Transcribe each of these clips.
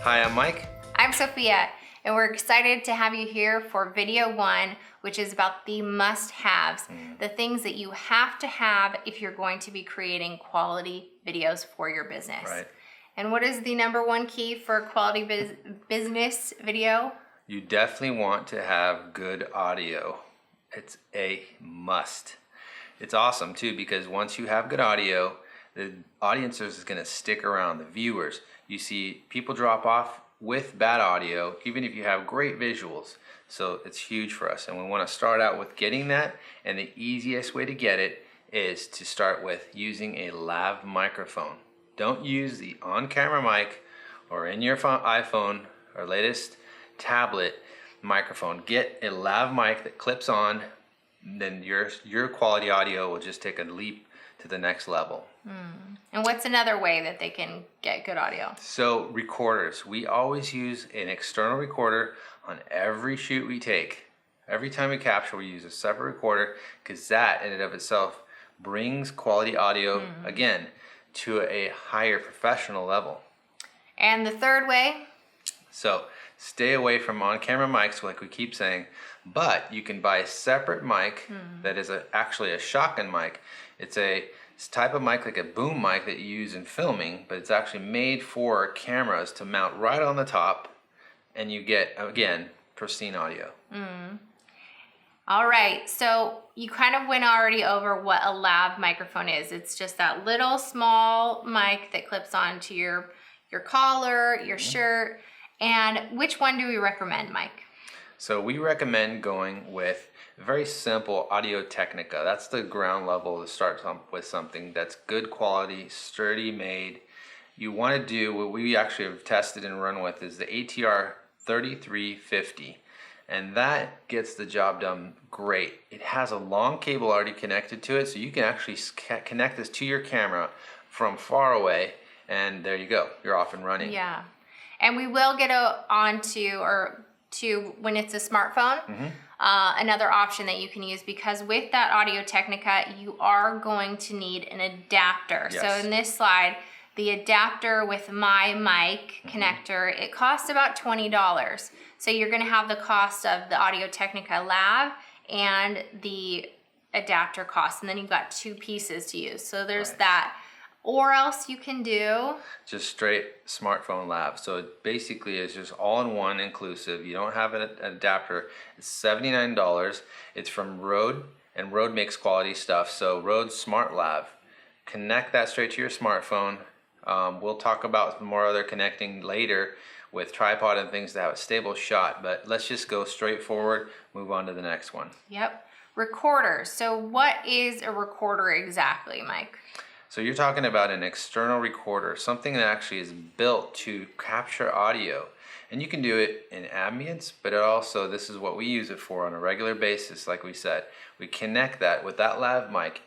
Hi, I'm Mike. I'm Sophia, and we're excited to have you here for video 1, which is about the must-haves, the things that you have to have if you're going to be creating quality videos for your business. Right. And what is the #1 key for quality business video? You definitely want to have good audio. It's a must. It's awesome too because once you have good audio, the audience is going to stick around, the viewers. You see people drop off with bad audio, even if you have great visuals. So it's huge for us, and we want to start out with getting that, and the easiest way to get it is to start with using a lav microphone. Don't use the on-camera mic or in your iPhone or latest tablet microphone. Get a lav mic that clips on, then your quality audio will just take a leap to the next level. And what's another way that they can get good audio? So recorders, we always use an external recorder on every shoot we take. Every time we capture, we use a separate recorder because that in and of itself brings quality audio, again, to a higher professional level. And the third way? So stay away from on-camera mics like we keep saying, but you can buy a separate mic that is actually a shotgun mic. It's a type of mic like a boom mic that you use in filming, but it's actually made for cameras to mount right on the top, and you get, again, pristine audio. All right, so you kind of went already over what a lav microphone is. It's just that little small mic that clips onto your collar, your shirt. And which one do we recommend, Mike? So we recommend going with very simple Audio-Technica. That's the ground level to start with something that's good quality, sturdy made. You want to do what we actually have tested and run with is the ATR 3350. And that gets the job done great. It has a long cable already connected to it, so you can actually connect this to your camera from far away, and there you go. You're off and running. Yeah. And we will get to when it's a smartphone, another option that you can use, because with that Audio-Technica, you are going to need an adapter. Yes. So in this slide, the adapter with my mic connector, it costs about $20. So you're gonna have the cost of the Audio-Technica lav and the adapter cost, and then you've got 2 pieces to use. So there's that. Or else you can do just straight smartphone lav. So it basically is just all-in-one inclusive. You don't have an adapter. It's $79. It's from Rode, and Rode makes quality stuff. So Rode SmartLav. Connect that straight to your smartphone. We'll talk about some more other connecting later with tripod and things to have a stable shot, but let's just go straight forward, move on to the next one. Yep. Recorders. So what is a recorder exactly, Mike? So you're talking about an external recorder, something that actually is built to capture audio. And you can do it in ambience, but it also, this is what we use it for on a regular basis, like we said. We connect that with that lav mic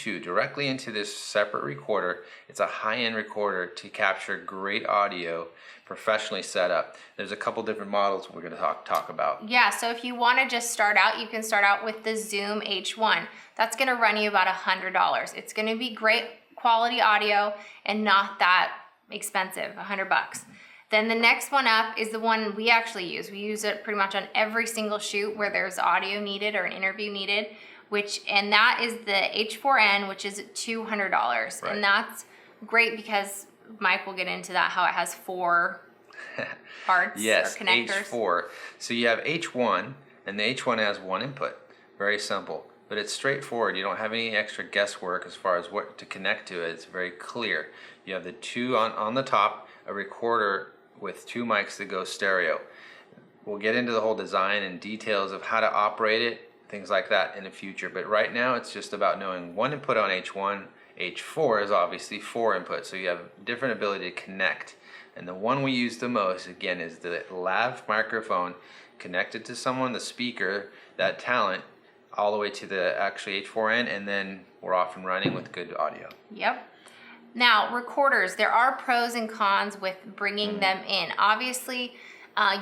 directly into this separate recorder. It's a high-end recorder to capture great audio, professionally set up. There's a couple different models we're gonna talk about. Yeah, so if you wanna just start out, you can start out with the Zoom H1. That's gonna run you about $100. It's gonna be great quality audio and not that expensive, $100. Then the next one up is the one we actually use. We use it pretty much on every single shoot where there's audio needed or an interview needed, and that is the H4n, which is $200. Right. And that's great because Mike will get into that, how it has 4 parts Yes, or connectors. H4. So you have H1, and the H1 has 1 input. Very simple, but it's straightforward. You don't have any extra guesswork as far as what to connect to it. It's very clear. You have the 2 on the top, a recorder with 2 mics that go stereo. We'll get into the whole design and details of how to operate it, things like that in the future. But right now it's just about knowing 1 input on H1. H4 is obviously 4 inputs, so you have different ability to connect. And the one we use the most, again, is the lav microphone connected to someone, the speaker, that talent, all the way to the actually H4n, and then we're off and running with good audio. Yep. Now, recorders, there are pros and cons with bringing them in. Obviously,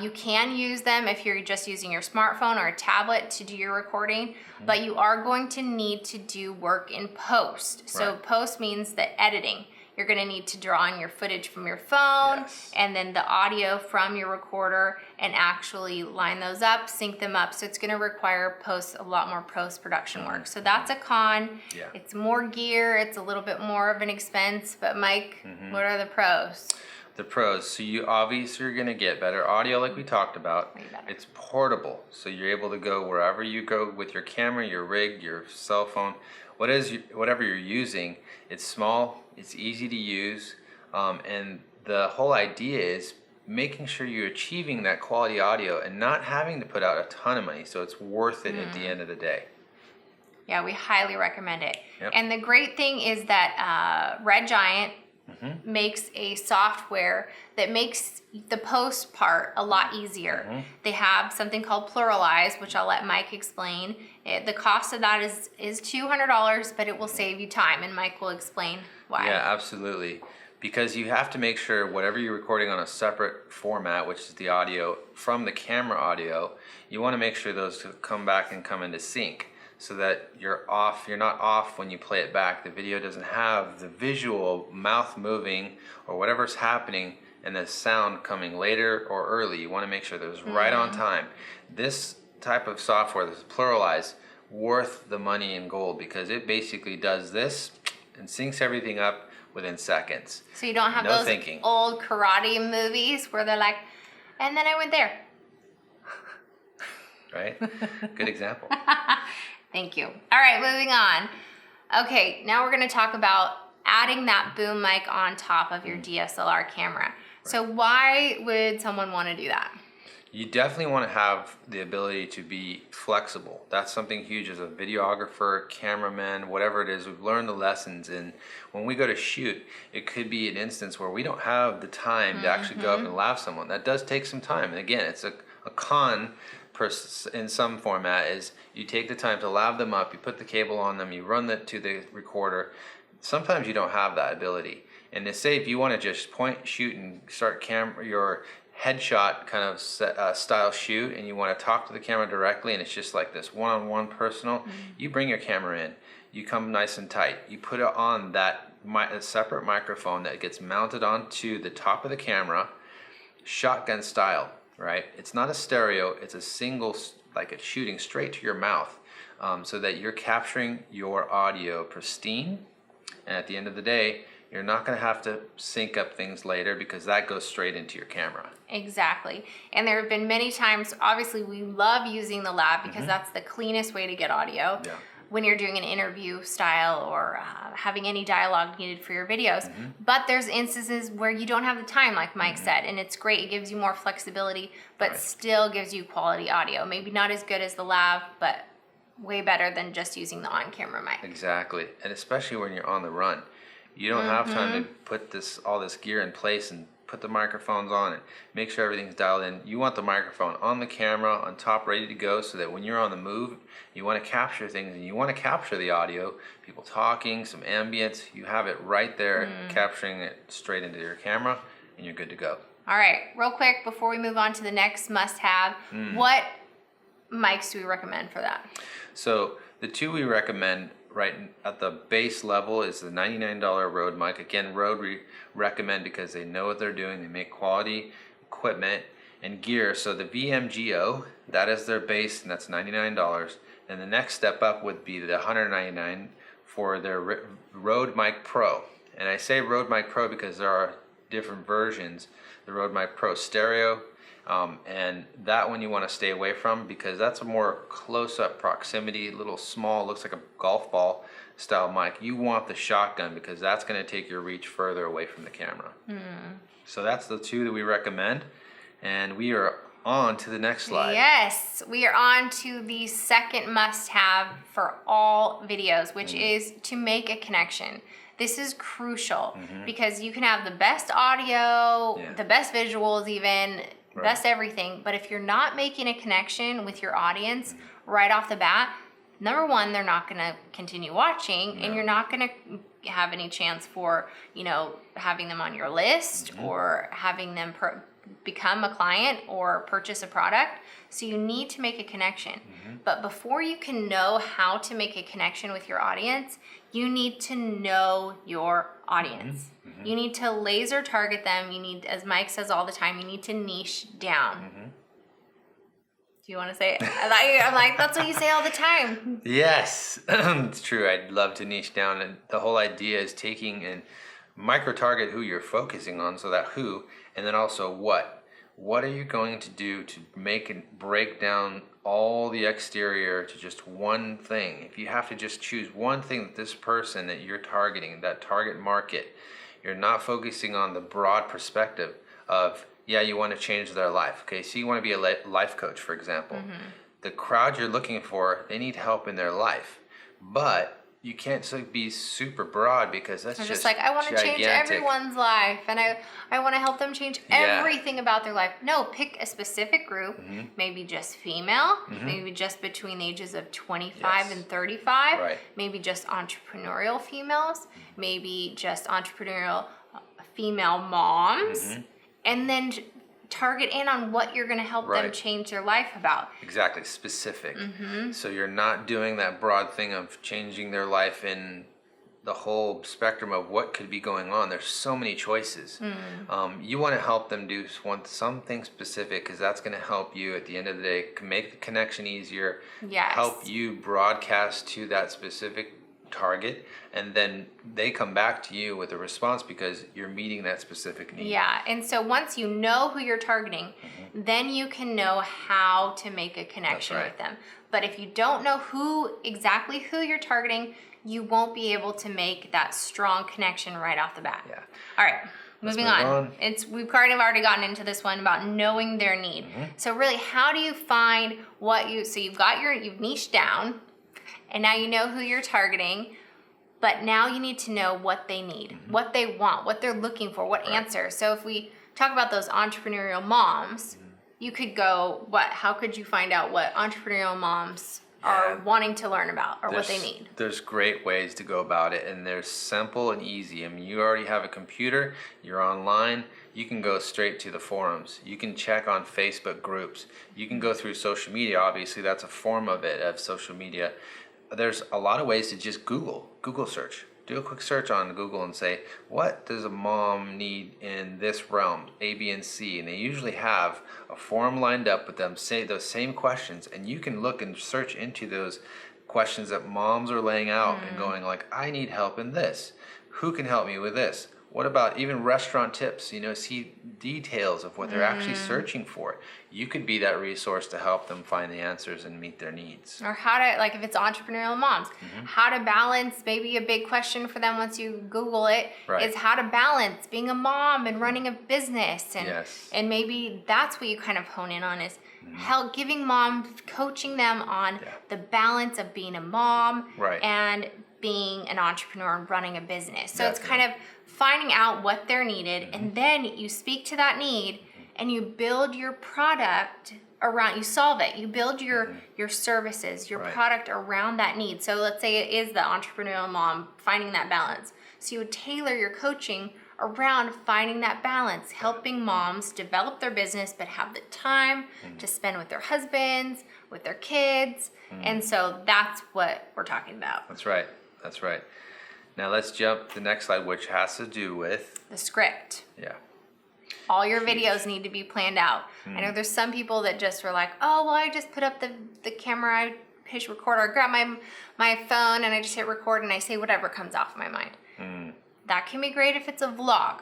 you can use them if you're just using your smartphone or a tablet to do your recording, but you are going to need to do work in post. So post means the editing. you're gonna need to draw in your footage from your phone and then the audio from your recorder and actually line those up, sync them up. So it's gonna require a lot more post-production work. So that's a con. It's more gear, it's a little bit more of an expense, but Mike, what are the pros? The pros, so you obviously are gonna get better audio like we talked about. It's portable, so you're able to go wherever you go with your camera, your rig, your cell phone, whatever you're using. It's small, it's easy to use, and the whole idea is making sure you're achieving that quality audio and not having to put out a ton of money, so it's worth it at the end of the day. Yeah, we highly recommend it. And the great thing is that Red Giant makes a software that makes the post part a lot easier. They have something called PluralEyes, which I'll let Mike explain. The cost of that is $200, but it will save you time, and Mike will explain why. Yeah, absolutely. Because you have to make sure whatever you're recording on a separate format, which is the audio from the camera audio, you want to make sure those come back and come into sync, so that you're not off when you play it back. The video doesn't have the visual mouth moving or whatever's happening and the sound coming later or early. You want to make sure that it's right on time. This type of software, this PluralEyes, worth the money in gold, because it basically does this and syncs everything up within seconds. So you don't have those old karate movies where they're like, and then I went there. Right? Good example. Thank you. All right, moving on. Okay, now we're gonna talk about adding that boom mic on top of your DSLR camera. So why would someone wanna do that? You definitely wanna have the ability to be flexible. That's something huge as a videographer, cameraman, whatever it is. We've learned the lessons, and when we go to shoot, it could be an instance where we don't have the time to actually go up and lav someone. That does take some time. And again, it's a con in some format is you take the time to lav them up, you put the cable on them, you run that to the recorder. Sometimes you don't have that ability. And to say if you want to just point, shoot, and start your headshot kind of style shoot, and you want to talk to the camera directly, and it's just like this one-on-one personal, you bring your camera in, you come nice and tight, you put it on that separate microphone that gets mounted onto the top of the camera, shotgun style. Right? It's not a stereo, it's a single, like it's shooting straight to your mouth, so that you're capturing your audio pristine, and at the end of the day, you're not gonna have to sync up things later, because that goes straight into your camera. Exactly. And there have been many times, obviously we love using the Lav because that's the cleanest way to get audio. When you're doing an interview style or having any dialogue needed for your videos. But there's instances where you don't have the time, like Mike said, and it's great. It gives you more flexibility, but still gives you quality audio. Maybe not as good as the Lav, but way better than just using the on-camera mic. Exactly, and especially when you're on the run. You don't have time to put all this gear in place and put the microphones on and make sure everything's dialed in. You want the microphone on the camera, on top, ready to go, so that when you're on the move, you want to capture things, and you want to capture the audio, people talking, some ambience. You have it right there, capturing it straight into your camera, and you're good to go. All right, real quick, before we move on to the next must-have, what mics do we recommend for that? So the two we recommend right at the base level is the $99 Rode mic. Again, Rode we recommend because they know what they're doing. They make quality equipment and gear. So the VMGO, that is their base, and that's $99. And the next step up would be the $199 for their Rode Mic Pro. And I say Rode Mic Pro because there are different versions. The Rode Mic Pro Stereo, and that one you want to stay away from, because that's a more close-up proximity, little small, looks like a golf ball style mic. You want the shotgun, because that's going to take your reach further away from the camera. So that's the two that we recommend, and we are on to the next slide. Yes, we are on to the second must-have for all videos, which is to make a connection. This is crucial because you can have the best audio, the best visuals even, best everything, but if you're not making a connection with your audience right off the bat, number one, they're not going to continue watching, and you're not going to have any chance for, you know, having them on your list or having them become a client or purchase a product. So you need to make a connection. But before you can know how to make a connection with your audience, you need to know your audience. You need to laser target them. You need, as Mike says all the time, you need to niche down. Do you want to say it? I'm like, that's what you say all the time. Yes, it's true. I'd love to niche down. And the whole idea is taking and micro-target who you're focusing on, so that who, and then also what. What are you going to do to make and break down all the exterior to just one thing? If you have to just choose one thing that this person that you're targeting, that target market, you're not focusing on the broad perspective of, yeah, you want to change their life. Okay, so you want to be a life coach, for example. The crowd you're looking for, they need help in their life. But you can't be super broad, because that's just like, I want to change everyone's life, and I want to help them change everything about their life. No, pick a specific group, maybe just female, maybe just between the ages of 25 and 35, maybe just entrepreneurial females, maybe just entrepreneurial female moms, and then target in on what you're going to help them change their life about. Exactly, specific. So you're not doing that broad thing of changing their life in the whole spectrum of what could be going on. There's so many choices. You want to help them do something specific, because that's going to help you at the end of the day make the connection easier, help you broadcast to that specific target, and then they come back to you with a response because you're meeting that specific need. Yeah, and so once you know who you're targeting, then you can know how to make a connection with them. But if you don't know exactly who you're targeting, you won't be able to make that strong connection right off the bat. All right, moving on. We've kind of already gotten into this one about knowing their need. So really, how do you find so you've niched down, and now you know who you're targeting, but now you need to know what they need, what they want, what they're looking for, what answer. So if we talk about those entrepreneurial moms, you could go, how could you find out what entrepreneurial moms are wanting to learn about, or what they need? There's great ways to go about it, and they're simple and easy. I mean, you already have a computer, you're online, you can go straight to the forums. You can check on Facebook groups. You can go through social media. Obviously, that's a form of social media. There's a lot of ways to just Google search. Do a quick search on Google and say, what does a mom need in this realm, A, B, and C? And they usually have a forum lined up with them, say those same questions, and you can look and search into those questions that moms are laying out and going like, I need help in this. Who can help me with this? What about even restaurant tips? You know, see details of what they're actually searching for. You could be that resource to help them find the answers and meet their needs. Or how to, like if it's entrepreneurial moms, how to balance, maybe a big question for them once you Google it, is how to balance being a mom and running a business. And maybe that's what you kind of hone in on, is giving moms, coaching them on the balance of being a mom and being an entrepreneur and running a business. So it's kind of finding out what they're needed, and then you speak to that need and you build your product around, you solve it. You build your services, your product around that need. So let's say it is the entrepreneurial mom finding that balance. So you would tailor your coaching around finding that balance, helping moms develop their business but have the time to spend with their husbands, with their kids. And so that's what we're talking about. That's right. Now let's jump to the next slide, which has to do with the script. All your videos need to be planned out. I know there's some people that just were like, oh, well, I just put up the camera, I push record, or I grab my phone and I just hit record and I say whatever comes off my mind. That can be great if it's a vlog.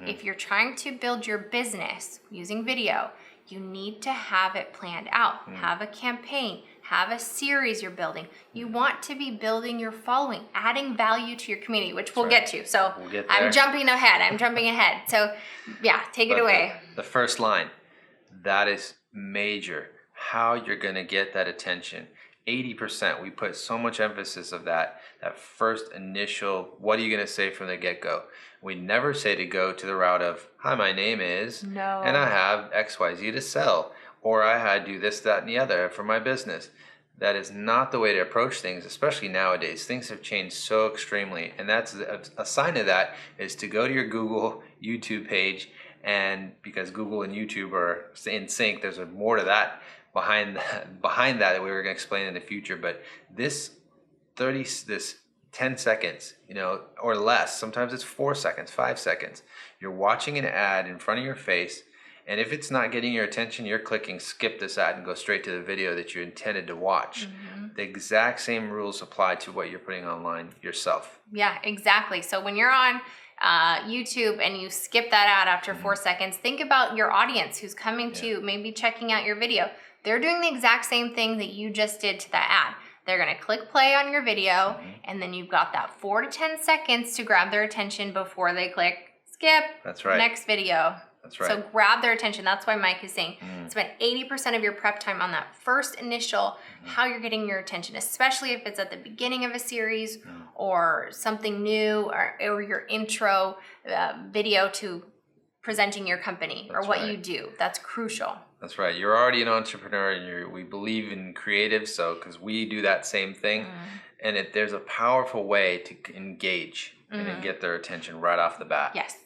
If you're trying to build your business using video, you need to have it planned out. Have a campaign, have a series you're building. You want to be building your following, adding value to your community, which we'll get to. So I'm jumping ahead. So yeah, take it away. The first line, that is major. How you're gonna get that attention. 80%, we put so much emphasis of that first initial, what are you gonna say from the get-go? We never say to go to the route of, hi, my name is, and I have XYZ to sell, or I had to do this, that, and the other for my business. That is not the way to approach things, especially nowadays. Things have changed so extremely, and that's a sign of that is to go to your Google YouTube page, and because Google and YouTube are in sync, there's more to that behind that we were going to explain in the future. But this 10 seconds, you know, or less, sometimes it's 4 seconds, 5 seconds. You're watching an ad in front of your face, and if it's not getting your attention, you're clicking skip this ad and go straight to the video that you intended to watch. The exact same rules apply to what you're putting online yourself. Yeah, exactly. So when you're on YouTube and you skip that ad after 4 seconds, think about your audience who's coming to maybe checking out your video. They're doing the exact same thing that you just did to that ad. They're gonna click play on your video, and then you've got that 4 to 10 seconds to grab their attention before they click skip. That's right. Next video. That's right. So grab their attention. That's why Mike is saying spend 80% of your prep time on that first initial, how you're getting your attention, especially if it's at the beginning of a series or something new, or your intro video to presenting your company or what you do. That's crucial. That's right. You're already an entrepreneur, and we believe in creative, so because we do that same thing, and there's a powerful way to engage and get their attention right off the bat. Yes.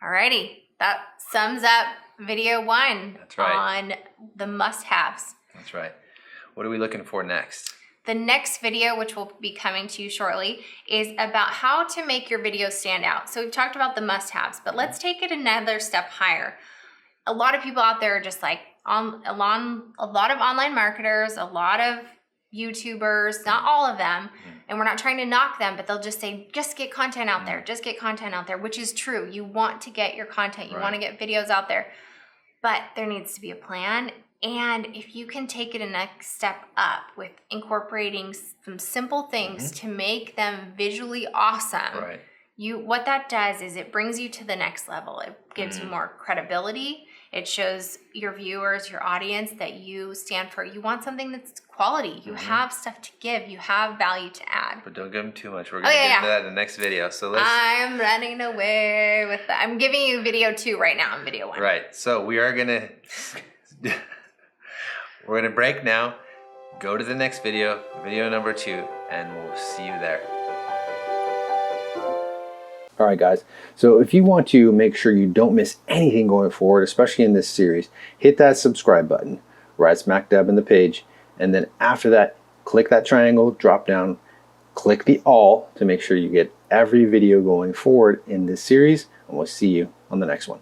Alrighty. That sums up video 1 on the must-haves. That's right. What are we looking for next? The next video, which will be coming to you shortly, is about how to make your video stand out. So we've talked about the must-haves, but let's take it another step higher. A lot of people out there are just like, a lot of online marketers, a lot of YouTubers, not all of them, and we're not trying to knock them, but they'll just say, just get content out there, just get content out there, which is true. You want to get your content, you want to get videos out there, but there needs to be a plan. And if you can take it a next step up with incorporating some simple things to make them visually awesome, what that does is it brings you to the next level. It gives you more credibility. It shows your viewers, your audience, that you stand for. You want something that's quality. You have stuff to give. You have value to add. But don't give them too much. We're going to get into that in the next video. So I'm running away with that. I'm giving you video 2 right now in video 1. Right. So we are going to we're going to break now. Go to the next video, video number 2, and we'll see you there. All right, guys. So if you want to make sure you don't miss anything going forward, especially in this series, hit that subscribe button right smack dab in the page. And then after that, click that triangle, drop down, click the all to make sure you get every video going forward in this series. And we'll see you on the next one.